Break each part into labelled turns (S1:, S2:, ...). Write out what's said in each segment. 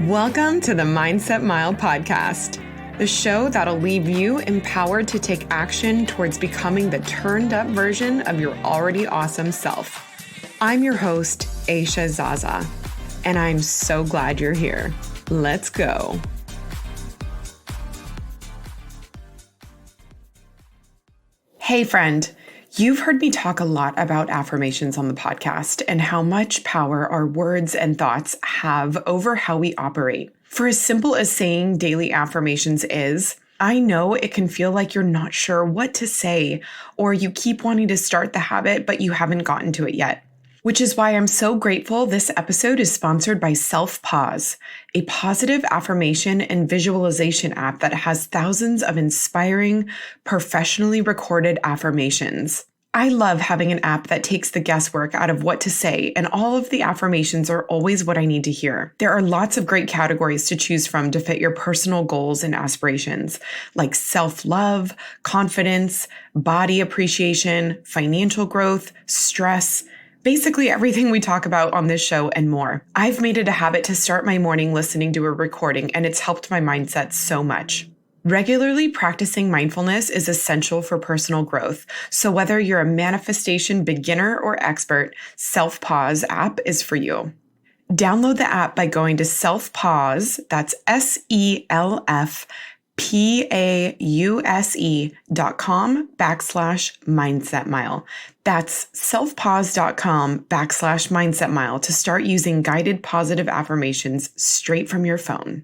S1: Welcome to the Mindset Mile podcast, the show that'll leave you empowered to take action towards becoming the turned up version of your already awesome self. I'm your host, Aisha Zaza, and I'm so glad you're here. Let's go. Hey friend, you've heard me talk a lot about affirmations on the podcast and how much power our words and thoughts have over how we operate. For as simple as saying daily affirmations is, I know it can feel like you're not sure what to say, or you keep wanting to start the habit, but you haven't gotten to it yet. Which is why I'm so grateful this episode is sponsored by SelfPause, a positive affirmation and visualization app that has thousands of inspiring, professionally recorded affirmations. I love having an app that takes the guesswork out of what to say, and all of the affirmations are always what I need to hear. There are lots of great categories to choose from to fit your personal goals and aspirations, like self-love, confidence, body appreciation, financial growth, stress, basically everything we talk about on this show and more. I've made it a habit to start my morning listening to a recording, and it's helped my mindset so much. Regularly practicing mindfulness is essential for personal growth. So whether you're a manifestation beginner or expert, SelfPause app is for you. Download the app by going to SelfPause, that's selfpause.com/mindset mile. That's selfpause.com/mindset mile to start using guided positive affirmations straight from your phone.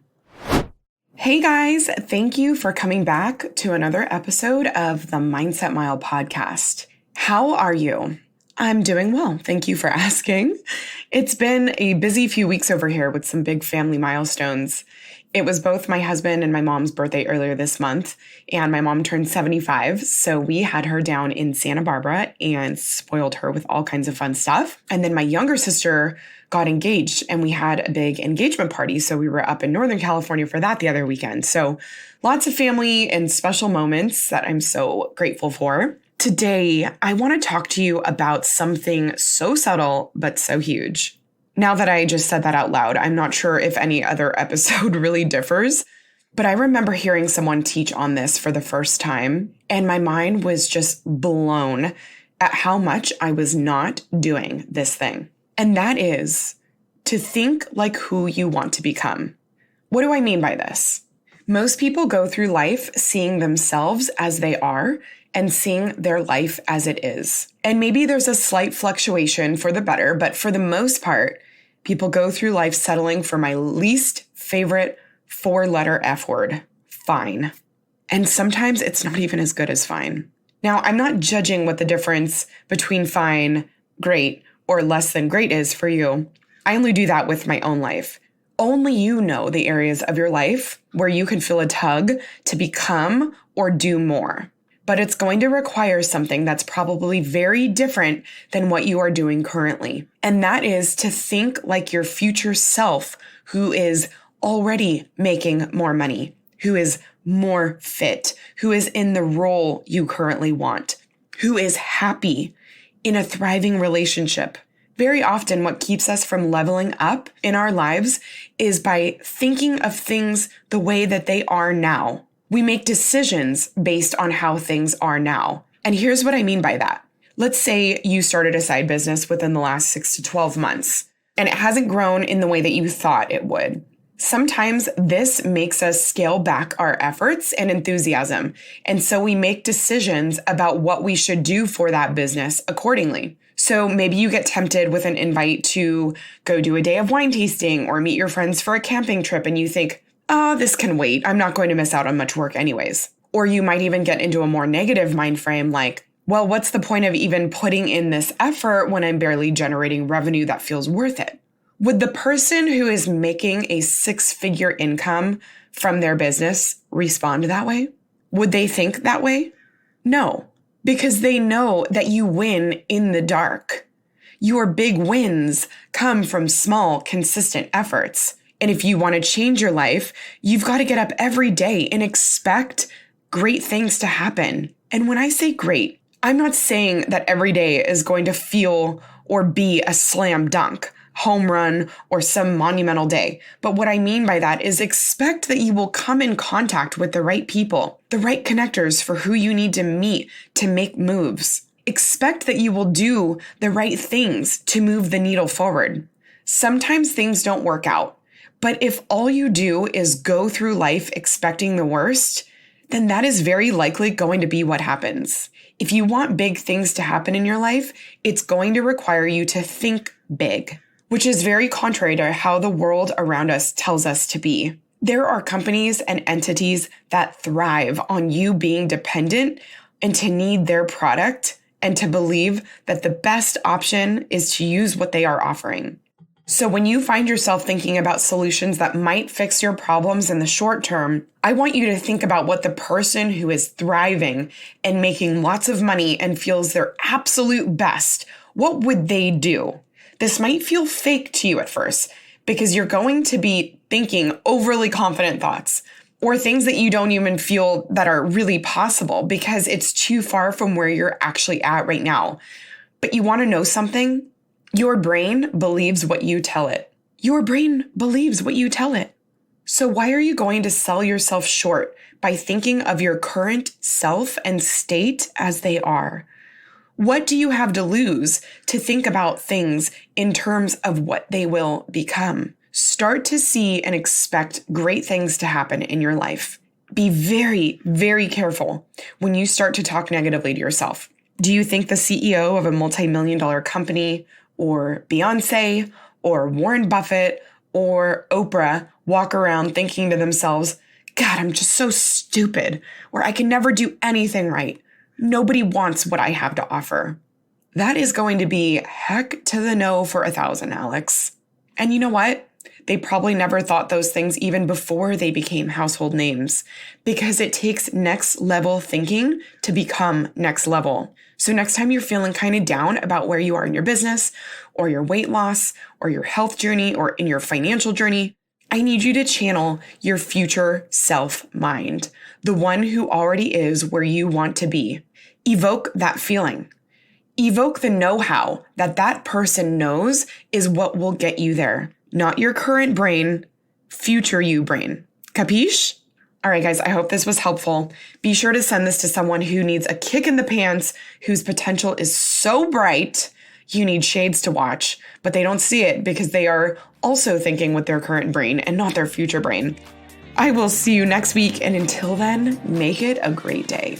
S1: Hey guys, thank you for coming back to another episode of the Mindset Mile podcast. How are you? I'm doing well. Thank you for asking. It's been a busy few weeks over here with some big family milestones. It was both my husband and my mom's birthday earlier this month, and my mom turned 75, so we had her down in Santa Barbara and spoiled her with all kinds of fun stuff. And then my younger sister got engaged, and we had a big engagement party, so we were up in Northern California for that the other weekend. So lots of family and special moments that I'm so grateful for. Today, I want to talk to you about something so subtle but so huge. Now that I just said that out loud, I'm not sure if any other episode really differs, but I remember hearing someone teach on this for the first time, and my mind was just blown at how much I was not doing this thing. And that is to think like who you want to become. What do I mean by this? Most people go through life seeing themselves as they are and seeing their life as it is. And maybe there's a slight fluctuation for the better, but for the most part, people go through life settling for my least favorite 4-letter F word, fine. And sometimes it's not even as good as fine. Now, I'm not judging what the difference between fine, great, or less than great is for you. I only do that with my own life. Only you know the areas of your life where you can feel a tug to become or do more. But it's going to require something that's probably very different than what you are doing currently. And that is to think like your future self who is already making more money, who is more fit, who is in the role you currently want, who is happy in a thriving relationship. Very often what keeps us from leveling up in our lives is by thinking of things the way that they are now. We make decisions based on how things are now. And here's what I mean by that. Let's say you started a side business within the last 6 to 12 months, and it hasn't grown in the way that you thought it would. Sometimes this makes us scale back our efforts and enthusiasm. And so we make decisions about what we should do for that business accordingly. So maybe you get tempted with an invite to go do a day of wine tasting or meet your friends for a camping trip, and you think, this can wait. I'm not going to miss out on much work anyways. Or you might even get into a more negative mind frame like, well, what's the point of even putting in this effort when I'm barely generating revenue that feels worth it? Would the person who is making a 6-figure income from their business respond that way? Would they think that way? No, because they know that you win in the dark. Your big wins come from small, consistent efforts. And if you want to change your life, you've got to get up every day and expect great things to happen. And when I say great, I'm not saying that every day is going to feel or be a slam dunk. home run or some monumental day. But what I mean by that is expect that you will come in contact with the right people, the right connectors for who you need to meet to make moves. Expect that you will do the right things to move the needle forward. Sometimes things don't work out, but if all you do is go through life expecting the worst, then that is very likely going to be what happens. If you want big things to happen in your life, it's going to require you to think big, which is very contrary to how the world around us tells us to be. There are companies and entities that thrive on you being dependent and to need their product and to believe that the best option is to use what they are offering. So when you find yourself thinking about solutions that might fix your problems in the short term, I want you to think about what the person who is thriving and making lots of money and feels their absolute best, what would they do? This might feel fake to you at first because you're going to be thinking overly confident thoughts or things that you don't even feel that are really possible because it's too far from where you're actually at right now. But you want to know something? Your brain believes what you tell it. Your brain believes what you tell it. So why are you going to sell yourself short by thinking of your current self and state as they are? What do you have to lose to think about things in terms of what they will become? Start to see and expect great things to happen in your life. Be very, very careful when you start to talk negatively to yourself. Do you think the CEO of a multi-million-dollar company or Beyonce or Warren Buffett or Oprah walk around thinking to themselves, God, I'm just so stupid, or I can never do anything right. Nobody wants what I have to offer. That is going to be heck to the no for 1,000, Alex. And you know what? They probably never thought those things even before they became household names because it takes next level thinking to become next level. So next time you're feeling kind of down about where you are in your business or your weight loss or your health journey or in your financial journey, I need you to channel your future self mind, the one who already is where you want to be. Evoke that feeling. Evoke the know-how that person knows is what will get you there. Not your current brain, future you brain. Capiche? All right, guys, I hope this was helpful. Be sure to send this to someone who needs a kick in the pants, whose potential is so bright, you need shades to watch, but they don't see it because they are also thinking with their current brain and not their future brain. I will see you next week, and until then, make it a great day.